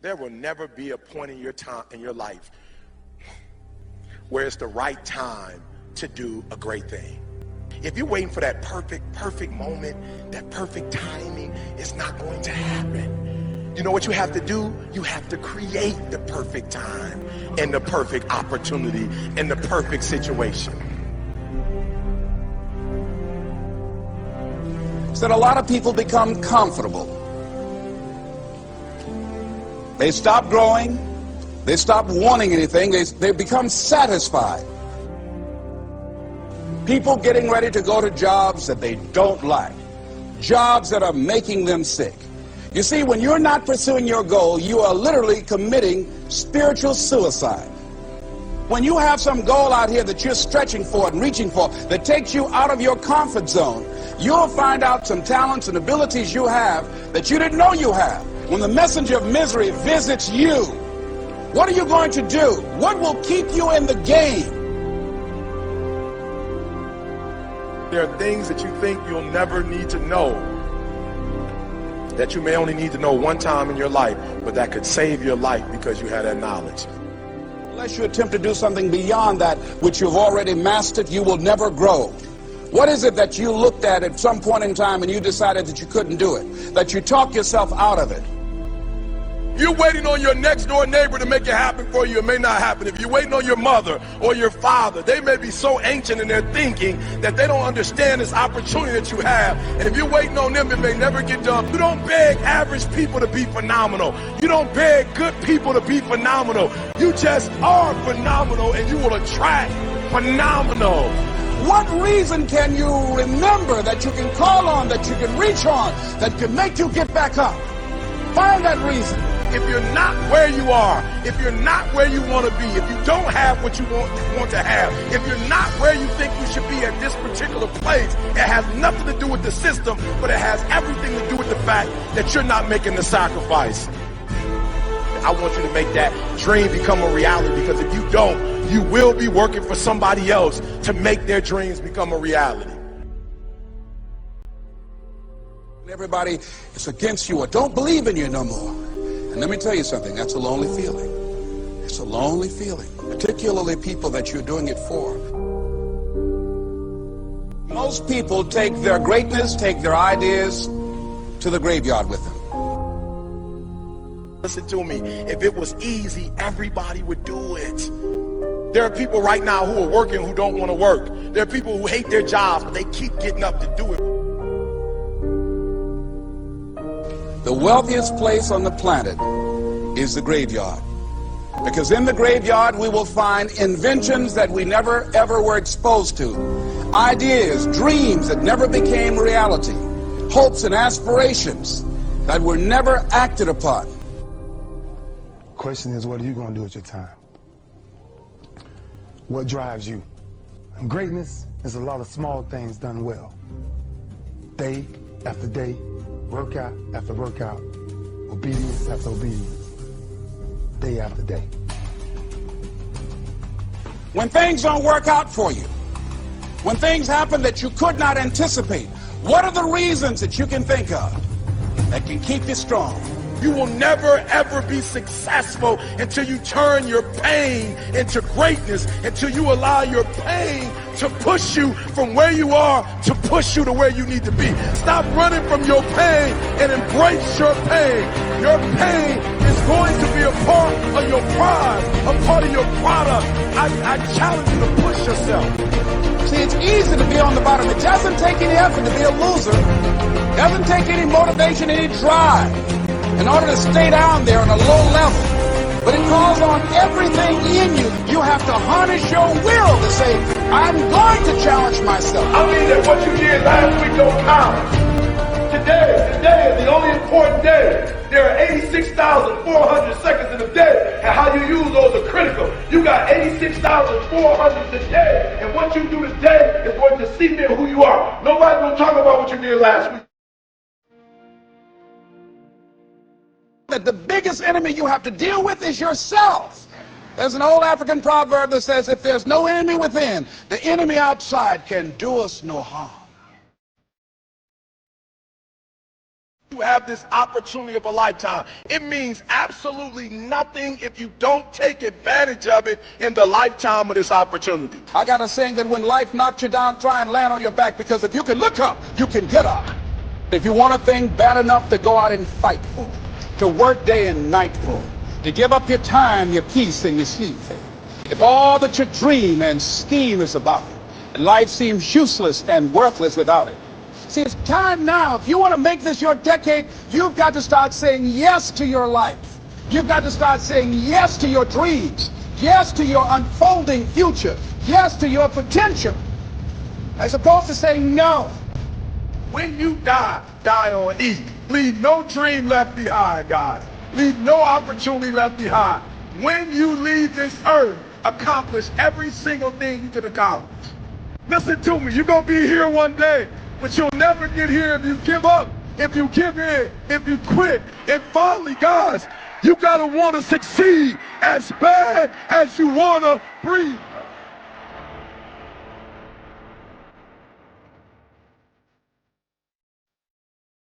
There will never be a point in your life where it's the right time to do a great thing. If you're waiting for that perfect moment, that perfect timing, it's not going to happen. You know what you have to do? You have to create the perfect time and the perfect opportunity and the perfect situation. So that a lot of people become comfortable. They stop growing. They stop wanting anything. They become satisfied. People getting ready to go to jobs that they don't like, jobs that are making them sick. You see, when you're not pursuing your goal, you are literally committing spiritual suicide. When you have some goal out here that you're stretching for and reaching for that takes you out of your comfort zone, you'll find out some talents and abilities you have that you didn't know you have. When the messenger of misery visits you, what are you going to do? What will keep you in the game? There are things that you think you'll never need to know, that you may only need to know one time in your life, but that could save your life because you had that knowledge. Unless you attempt to do something beyond that which you've already mastered, you will never grow. What is it that you looked at some point in time and you decided that you couldn't do it, that you talked yourself out of it? You're waiting on your next door neighbor to make it happen for you. It may not happen. If you're waiting on your mother or your father, they may be so ancient in their thinking that they don't understand this opportunity that you have. And if you're waiting on them, it may never get done. You don't beg average people to be phenomenal. You don't beg good people to be phenomenal. You just are phenomenal, and you will attract phenomenal. What reason can you remember that you can call on, that you can reach on, that can make you get back up? Find that reason. If you're not where you are, if you're not where you want to be, if you don't have what you want to have, if you're not where you think you should be at this particular place, it has nothing to do with the system, but it has everything to do with the fact that you're not making the sacrifice. I want you to make that dream become a reality, because if you don't, you will be working for somebody else to make their dreams become a reality. Everybody is against you or don't believe in you no more. And let me tell you something, that's a lonely feeling. It's a lonely feeling, particularly people that you're doing it for. Most people take their greatness, take their ideas to the graveyard with them. Listen to me, if it was easy, everybody would do it. There are people right now who are working who don't want to work. There are people who hate their jobs, but they keep getting up to do it. The wealthiest place on the planet is the graveyard. Because in the graveyard we will find inventions that we never ever were exposed to. Ideas, dreams that never became reality. Hopes and aspirations that were never acted upon. Question is, what are you going to do with your time? What drives you? And greatness is a lot of small things done well. Day after day, workout after workout, obedience after obedience, day after day. When things don't work out for you, when things happen that you could not anticipate, what are the reasons that you can think of that can keep you strong? You will never ever be successful until you turn your pain into greatness, until you allow your pain to push you from where you are to push you to where you need to be. Stop running from your pain and embrace your pain. Your pain is going to be a part of your prize, a part of your product. I challenge you to push yourself. See, it's easy to be on the bottom. It doesn't take any effort to be a loser. It doesn't take any motivation, any drive in order to stay down there on a low level. But it calls on everything in you. You have to harness your will to say, I'm going to challenge myself. I mean that what you did last week don't count. Today is the only important day. There are 86,400 seconds in a day, and how you use those are critical. You got 86,400 today, and what you do today is going to cement who you are. Nobody's going to talk about what you did last week. That the biggest enemy you have to deal with is yourself. There's an old African proverb that says, if there's no enemy within, the enemy outside can do us no harm. You have this opportunity of a lifetime. It means absolutely nothing if you don't take advantage of it in the lifetime of this opportunity. I got a saying that when life knocks you down, try and land on your back, because if you can look up, you can get up. If you want a thing bad enough to go out and fight for, to work day and night for, to give up your time, your peace, and your sleep, if all that you dream and scheme is about it, and life seems useless and worthless without it. See, it's time now. If you want to make this your decade, you've got to start saying yes to your life. You've got to start saying yes to your dreams, yes to your unfolding future, yes to your potential, as opposed to saying no. When you die, die on E. Leave no dream left behind, guys. Leave no opportunity left behind. When you leave this earth, accomplish every single thing you can accomplish. Listen to me, you're going to be here one day, but you'll never get here if you give up, if you give in, if you quit. And finally, guys, you got to want to succeed as bad as you want to breathe.